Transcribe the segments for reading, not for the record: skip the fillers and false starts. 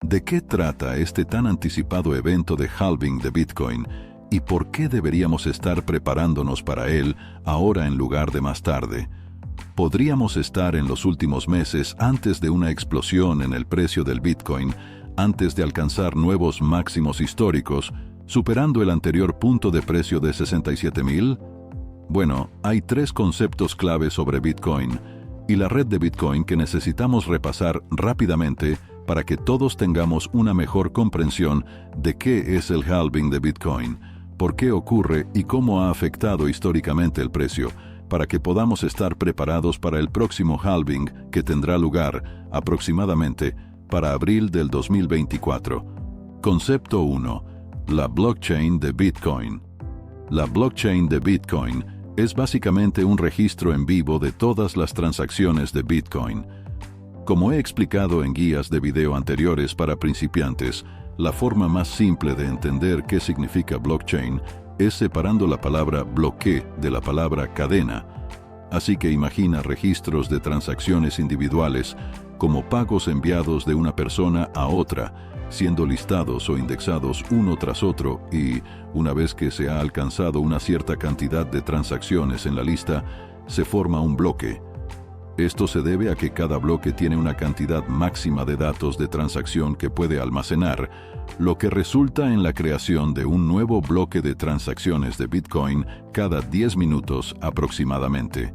¿De qué trata este tan anticipado evento de halving de Bitcoin y por qué deberíamos estar preparándonos para él ahora en lugar de más tarde? ¿Podríamos estar en los últimos meses antes de una explosión en el precio del Bitcoin, antes de alcanzar nuevos máximos históricos, superando el anterior punto de precio de 67,000? Bueno, hay tres conceptos clave sobre Bitcoin y la red de Bitcoin que necesitamos repasar rápidamente para que todos tengamos una mejor comprensión de qué es el halving de Bitcoin, por qué ocurre y cómo ha afectado históricamente el precio, para que podamos estar preparados para el próximo halving que tendrá lugar aproximadamente para abril del 2024. Concepto 1. La blockchain de Bitcoin. La blockchain de Bitcoin es básicamente un registro en vivo de todas las transacciones de Bitcoin. Como he explicado en guías de video anteriores para principiantes, la forma más simple de entender qué significa blockchain es separando la palabra bloque de la palabra cadena. Así que imagina registros de transacciones individuales como pagos enviados de una persona a otra, siendo listados o indexados uno tras otro y, una vez que se ha alcanzado una cierta cantidad de transacciones en la lista, se forma un bloque. Esto se debe a que cada bloque tiene una cantidad máxima de datos de transacción que puede almacenar, lo que resulta en la creación de un nuevo bloque de transacciones de Bitcoin cada 10 minutos aproximadamente.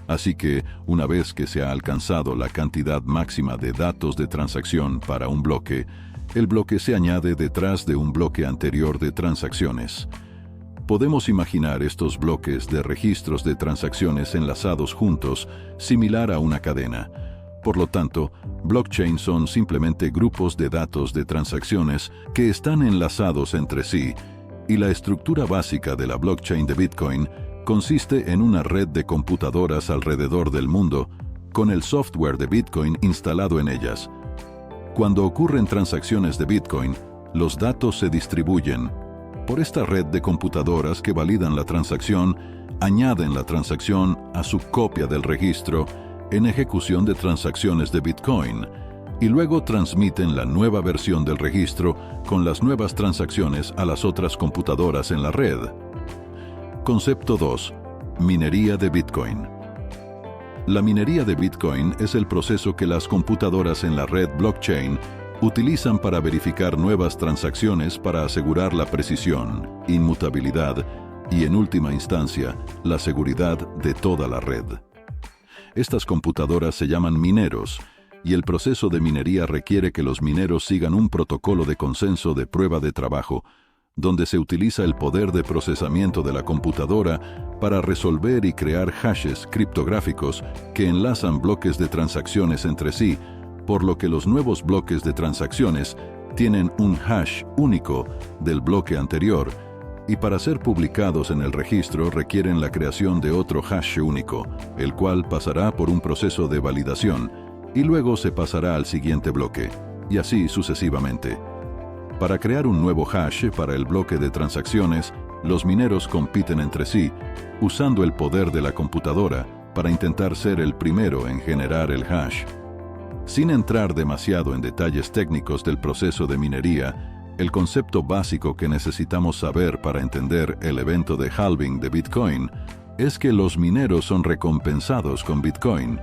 Así que, una vez que se ha alcanzado la cantidad máxima de datos de transacción para un bloque, el bloque se añade detrás de un bloque anterior de transacciones. Podemos imaginar estos bloques de registros de transacciones enlazados juntos, similar a una cadena. Por lo tanto, blockchain son simplemente grupos de datos de transacciones que están enlazados entre sí, y la estructura básica de la blockchain de Bitcoin consiste en una red de computadoras alrededor del mundo, con el software de Bitcoin instalado en ellas. Cuando ocurren transacciones de Bitcoin, los datos se distribuyen por esta red de computadoras que validan la transacción, añaden la transacción a su copia del registro en ejecución de transacciones de Bitcoin, y luego transmiten la nueva versión del registro con las nuevas transacciones a las otras computadoras en la red. Concepto 2. Minería de Bitcoin. La minería de Bitcoin es el proceso que las computadoras en la red blockchain utilizan para verificar nuevas transacciones para asegurar la precisión, inmutabilidad y, en última instancia, la seguridad de toda la red. Estas computadoras se llaman mineros, y el proceso de minería requiere que los mineros sigan un protocolo de consenso de prueba de trabajo, donde se utiliza el poder de procesamiento de la computadora para resolver y crear hashes criptográficos que enlazan bloques de transacciones entre sí, por lo que los nuevos bloques de transacciones tienen un hash único del bloque anterior, y para ser publicados en el registro requieren la creación de otro hash único, el cual pasará por un proceso de validación, y luego se pasará al siguiente bloque, y así sucesivamente. Para crear un nuevo hash para el bloque de transacciones, los mineros compiten entre sí, usando el poder de la computadora para intentar ser el primero en generar el hash. Sin entrar demasiado en detalles técnicos del proceso de minería, el concepto básico que necesitamos saber para entender el evento de halving de Bitcoin es que los mineros son recompensados con Bitcoin.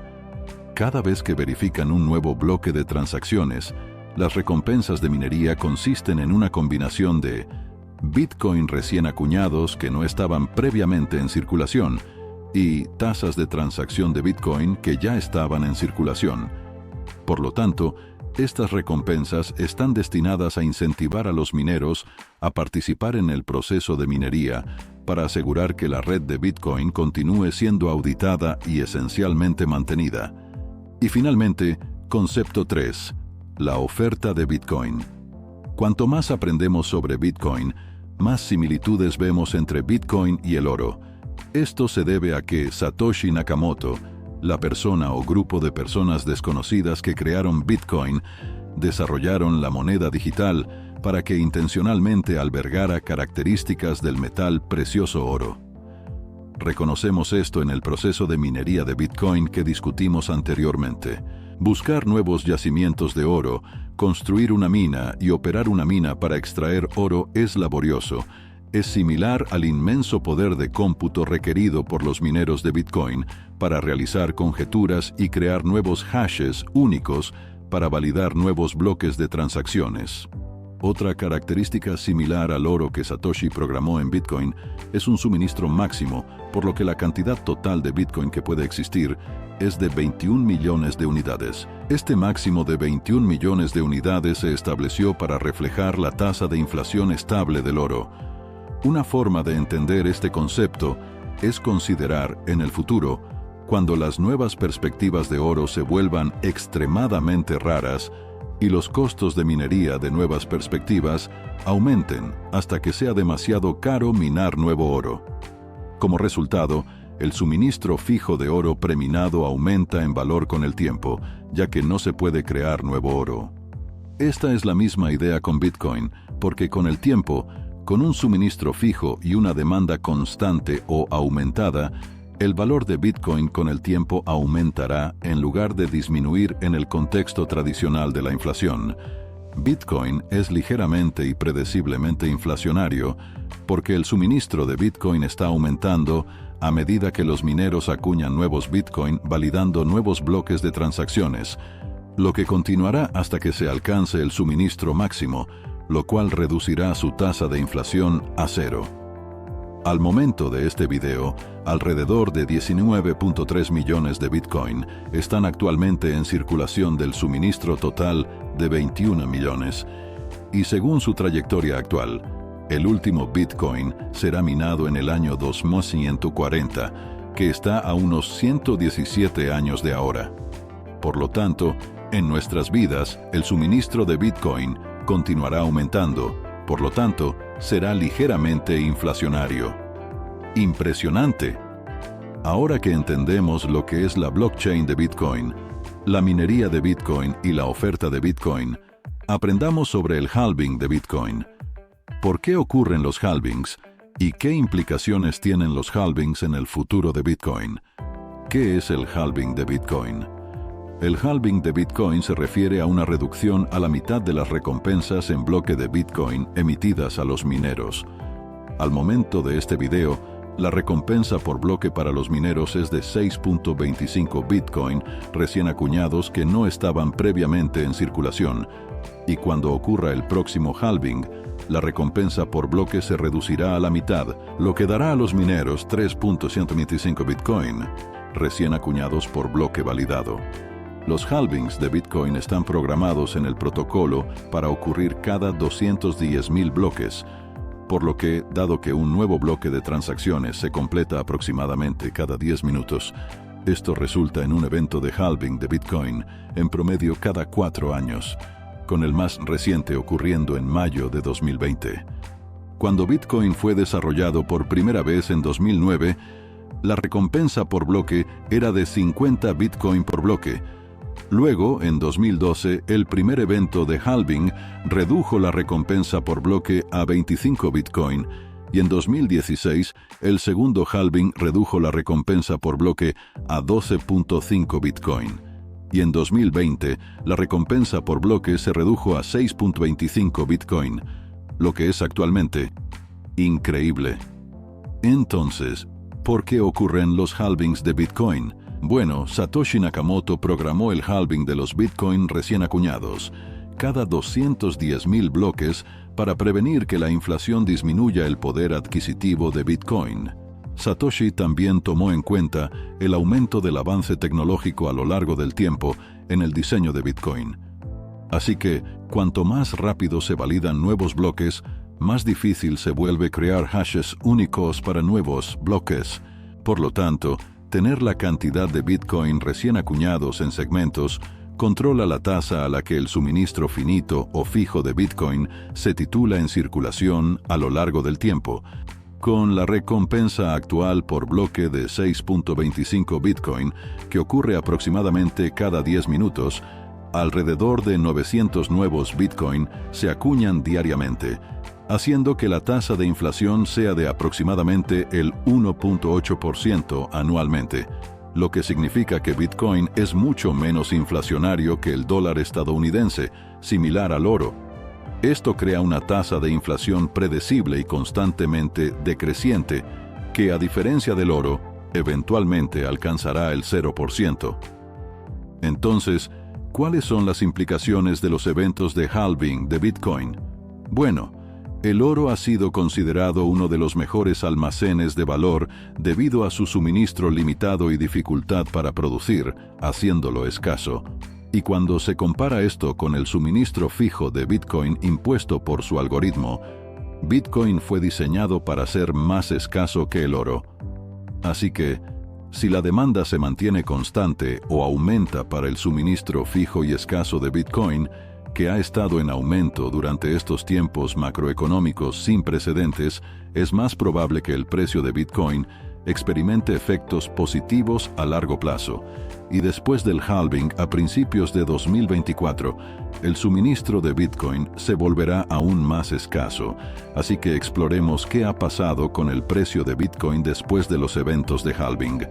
Cada vez que verifican un nuevo bloque de transacciones, las recompensas de minería consisten en una combinación de Bitcoin recién acuñados que no estaban previamente en circulación y tasas de transacción de Bitcoin que ya estaban en circulación. Por lo tanto, estas recompensas están destinadas a incentivar a los mineros a participar en el proceso de minería para asegurar que la red de Bitcoin continúe siendo auditada y esencialmente mantenida. Y finalmente, concepto 3. La oferta de Bitcoin. Cuanto más aprendemos sobre Bitcoin, más similitudes vemos entre Bitcoin y el oro. Esto se debe a que Satoshi Nakamoto, la persona o grupo de personas desconocidas que crearon Bitcoin, desarrollaron la moneda digital para que intencionalmente albergara características del metal precioso oro. Reconocemos esto en el proceso de minería de Bitcoin que discutimos anteriormente. Buscar nuevos yacimientos de oro, construir una mina y operar una mina para extraer oro es laborioso. Es similar al inmenso poder de cómputo requerido por los mineros de Bitcoin para realizar conjeturas y crear nuevos hashes únicos para validar nuevos bloques de transacciones. Otra característica similar al oro que Satoshi programó en Bitcoin es un suministro máximo, por lo que la cantidad total de Bitcoin que puede existir es de 21 millones de unidades. Este máximo de 21 millones de unidades se estableció para reflejar la tasa de inflación estable del oro. Una forma de entender este concepto es considerar en el futuro, cuando las nuevas perspectivas de oro se vuelvan extremadamente raras y los costos de minería de nuevas perspectivas aumenten hasta que sea demasiado caro minar nuevo oro. Como resultado, el suministro fijo de oro preminado aumenta en valor con el tiempo, ya que no se puede crear nuevo oro. Esta es la misma idea con Bitcoin, porque con el tiempo, con un suministro fijo y una demanda constante o aumentada, el valor de Bitcoin con el tiempo aumentará en lugar de disminuir en el contexto tradicional de la inflación. Bitcoin es ligeramente y predeciblemente inflacionario porque el suministro de Bitcoin está aumentando a medida que los mineros acuñan nuevos Bitcoin validando nuevos bloques de transacciones, lo que continuará hasta que se alcance el suministro máximo, lo cual reducirá su tasa de inflación a cero. Al momento de este video, alrededor de 19.3 millones de Bitcoin están actualmente en circulación del suministro total de 21 millones. Y según su trayectoria actual, el último Bitcoin será minado en el año 2140, que está a unos 117 años de ahora. Por lo tanto, en nuestras vidas, el suministro de Bitcoin continuará aumentando, por lo tanto, será ligeramente inflacionario. ¡Impresionante! Ahora que entendemos lo que es la blockchain de Bitcoin, la minería de Bitcoin y la oferta de Bitcoin, aprendamos sobre el halving de Bitcoin. ¿Por qué ocurren los halvings? ¿Y qué implicaciones tienen los halvings en el futuro de Bitcoin? ¿Qué es el halving de Bitcoin? El halving de Bitcoin se refiere a una reducción a la mitad de las recompensas en bloque de Bitcoin emitidas a los mineros. Al momento de este video, la recompensa por bloque para los mineros es de 6.25 Bitcoin recién acuñados que no estaban previamente en circulación, y cuando ocurra el próximo halving, la recompensa por bloque se reducirá a la mitad, lo que dará a los mineros 3.125 Bitcoin recién acuñados por bloque validado. Los halvings de Bitcoin están programados en el protocolo para ocurrir cada 210.000 bloques, por lo que, dado que un nuevo bloque de transacciones se completa aproximadamente cada 10 minutos, esto resulta en un evento de halving de Bitcoin en promedio cada 4 años, con el más reciente ocurriendo en mayo de 2020. Cuando Bitcoin fue desarrollado por primera vez en 2009, la recompensa por bloque era de 50 Bitcoin por bloque. Luego, en 2012, el primer evento de halving redujo la recompensa por bloque a 25 Bitcoin, y en 2016, el segundo halving redujo la recompensa por bloque a 12.5 Bitcoin. Y en 2020, la recompensa por bloque se redujo a 6.25 Bitcoin, lo que es actualmente increíble. Entonces, ¿por qué ocurren los halvings de Bitcoin? Bueno, Satoshi Nakamoto programó el halving de los Bitcoin recién acuñados, cada 210.000 bloques, para prevenir que la inflación disminuya el poder adquisitivo de Bitcoin. Satoshi también tomó en cuenta el aumento del avance tecnológico a lo largo del tiempo en el diseño de Bitcoin. Así que, cuanto más rápido se validan nuevos bloques, más difícil se vuelve crear hashes únicos para nuevos bloques. Por lo tanto, tener la cantidad de Bitcoin recién acuñados en segmentos controla la tasa a la que el suministro finito o fijo de Bitcoin se titula en circulación a lo largo del tiempo. Con la recompensa actual por bloque de 6.25 Bitcoin, que ocurre aproximadamente cada 10 minutos, alrededor de 900 nuevos Bitcoin se acuñan diariamente, haciendo que la tasa de inflación sea de aproximadamente el 1.8% anualmente. lo que significa que Bitcoin es mucho menos inflacionario que el dólar estadounidense, similar al oro. Esto crea una tasa de inflación predecible y constantemente decreciente, que a diferencia del oro, eventualmente alcanzará el 0%. Entonces, ¿cuáles son las implicaciones de los eventos de halving de Bitcoin? Bueno, el oro ha sido considerado uno de los mejores almacenes de valor debido a su suministro limitado y dificultad para producir, haciéndolo escaso. Y cuando se compara esto con el suministro fijo de Bitcoin impuesto por su algoritmo, Bitcoin fue diseñado para ser más escaso que el oro. Así que, si la demanda se mantiene constante o aumenta para el suministro fijo y escaso de Bitcoin, que ha estado en aumento durante estos tiempos macroeconómicos sin precedentes, es más probable que el precio de Bitcoin experimente efectos positivos a largo plazo. Y después del halving a principios de 2024, el suministro de Bitcoin se volverá aún más escaso. Así que exploremos qué ha pasado con el precio de Bitcoin después de los eventos de halving.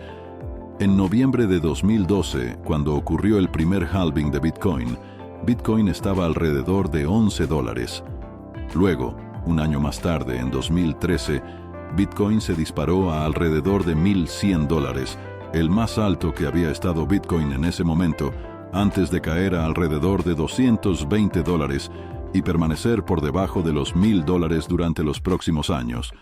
En noviembre de 2012, cuando ocurrió el primer halving de Bitcoin, Bitcoin estaba alrededor de $11. Luego, un año más tarde, en 2013, Bitcoin se disparó a alrededor de $1,100, el más alto que había estado Bitcoin en ese momento, antes de caer a alrededor de $220 y permanecer por debajo de los $1,000 durante los próximos años.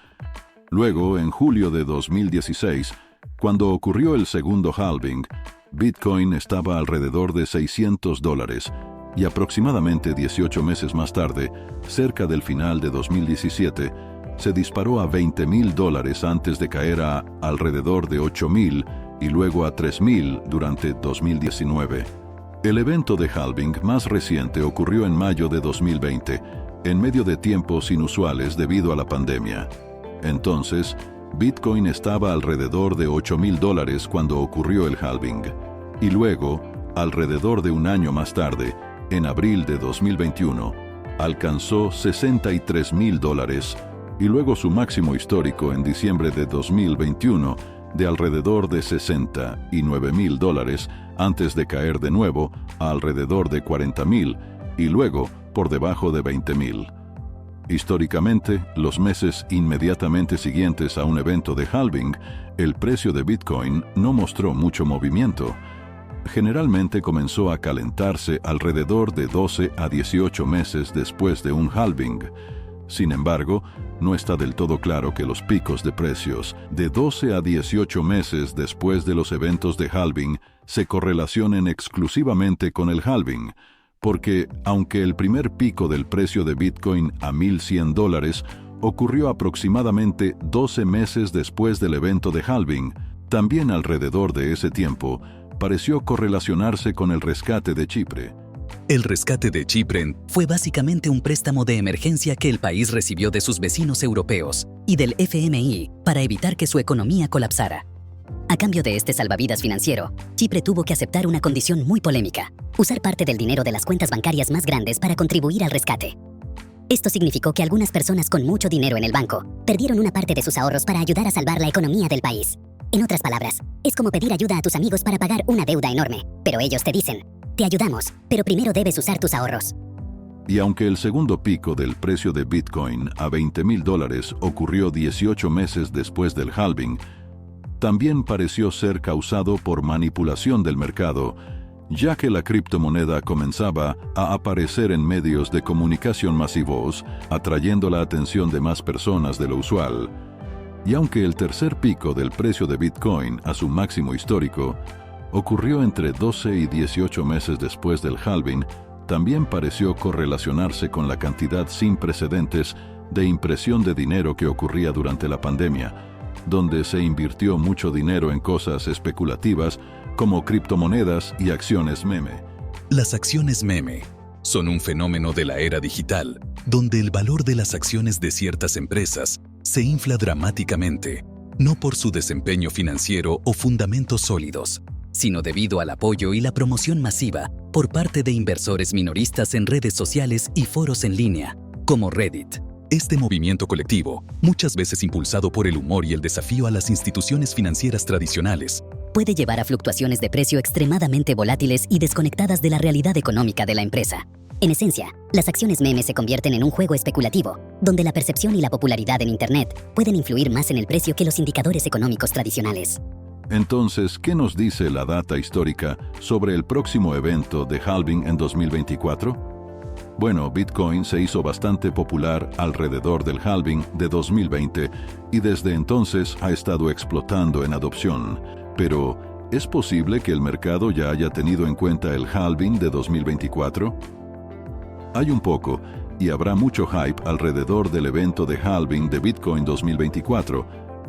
Luego, en julio de 2016, cuando ocurrió el segundo halving, Bitcoin estaba alrededor de $600 y aproximadamente 18 meses más tarde, cerca del final de 2017, se disparó a $20,000 antes de caer a alrededor de $8,000 y luego a $3,000 durante 2019. El evento de halving más reciente ocurrió en mayo de 2020, en medio de tiempos inusuales debido a la pandemia. Entonces, Bitcoin estaba alrededor de $8,000 cuando ocurrió el halving. Y luego, alrededor de un año más tarde, en abril de 2021, alcanzó $63,000 y luego su máximo histórico en diciembre de 2021 de alrededor de $69,000 antes de caer de nuevo a alrededor de $40,000 y luego por debajo de $20,000. Históricamente, los meses inmediatamente siguientes a un evento de halving, el precio de Bitcoin no mostró mucho movimiento. Generalmente comenzó a calentarse alrededor de 12 a 18 meses después de un halving. Sin embargo, no está del todo claro que los picos de precios de 12 a 18 meses después de los eventos de halving se correlacionen exclusivamente con el halving, porque aunque el primer pico del precio de Bitcoin a $1,100 ocurrió aproximadamente 12 meses después del evento de halving, también alrededor de ese tiempo pareció correlacionarse con el rescate de Chipre. El rescate de Chipre fue básicamente un préstamo de emergencia que el país recibió de sus vecinos europeos y del FMI para evitar que su economía colapsara. A cambio de este salvavidas financiero, Chipre tuvo que aceptar una condición muy polémica: usar parte del dinero de las cuentas bancarias más grandes para contribuir al rescate. Esto significó que algunas personas con mucho dinero en el banco perdieron una parte de sus ahorros para ayudar a salvar la economía del país. En otras palabras, es como pedir ayuda a tus amigos para pagar una deuda enorme, pero ellos te dicen: te ayudamos, pero primero debes usar tus ahorros. Y aunque el segundo pico del precio de Bitcoin a $20,000 ocurrió 18 meses después del halving, también pareció ser causado por manipulación del mercado, ya que la criptomoneda comenzaba a aparecer en medios de comunicación masivos, atrayendo la atención de más personas de lo usual. Y aunque el tercer pico del precio de Bitcoin a su máximo histórico ocurrió entre 12 y 18 meses después del halving, también pareció correlacionarse con la cantidad sin precedentes de impresión de dinero que ocurría durante la pandemia, donde se invirtió mucho dinero en cosas especulativas como criptomonedas y acciones meme. Las acciones meme son un fenómeno de la era digital, donde el valor de las acciones de ciertas empresas se infla dramáticamente, no por su desempeño financiero o fundamentos sólidos, sino debido al apoyo y la promoción masiva por parte de inversores minoristas en redes sociales y foros en línea, como Reddit. Este movimiento colectivo, muchas veces impulsado por el humor y el desafío a las instituciones financieras tradicionales, puede llevar a fluctuaciones de precio extremadamente volátiles y desconectadas de la realidad económica de la empresa. En esencia, las acciones meme se convierten en un juego especulativo, donde la percepción y la popularidad en Internet pueden influir más en el precio que los indicadores económicos tradicionales. Entonces, ¿qué nos dice la data histórica sobre el próximo evento de halving en 2024? Bueno, Bitcoin se hizo bastante popular alrededor del halving de 2020 y desde entonces ha estado explotando en adopción. Pero, ¿es posible que el mercado ya haya tenido en cuenta el halving de 2024? Hay un poco, y habrá mucho hype alrededor del evento de halving de Bitcoin 2024,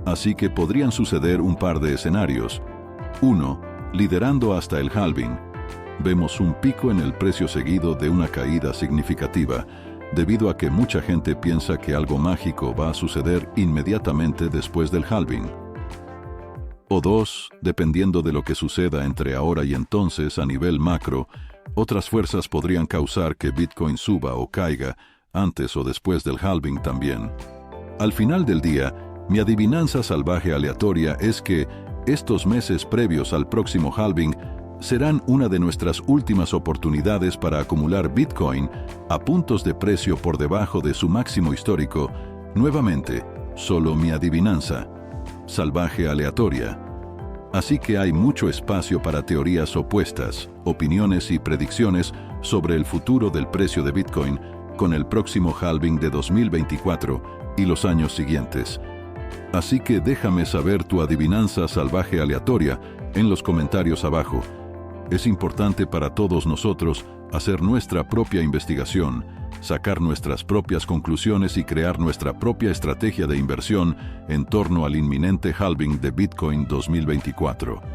así que podrían suceder un par de escenarios. 1. Liderando hasta el halving. Vemos un pico en el precio seguido de una caída significativa, debido a que mucha gente piensa que algo mágico va a suceder inmediatamente después del halving. O 2. Dependiendo de lo que suceda entre ahora y entonces a nivel macro, otras fuerzas podrían causar que Bitcoin suba o caiga antes o después del halving también. Al final del día, mi adivinanza salvaje aleatoria es que estos meses previos al próximo halving serán una de nuestras últimas oportunidades para acumular Bitcoin a puntos de precio por debajo de su máximo histórico. Nuevamente, solo mi adivinanza salvaje aleatoria. Así que hay mucho espacio para teorías opuestas, opiniones y predicciones sobre el futuro del precio de Bitcoin con el próximo halving de 2024 y los años siguientes. Así que déjame saber tu adivinanza salvaje aleatoria en los comentarios abajo. Es importante para todos nosotros hacer nuestra propia investigación, sacar nuestras propias conclusiones y crear nuestra propia estrategia de inversión en torno al inminente halving de Bitcoin 2024.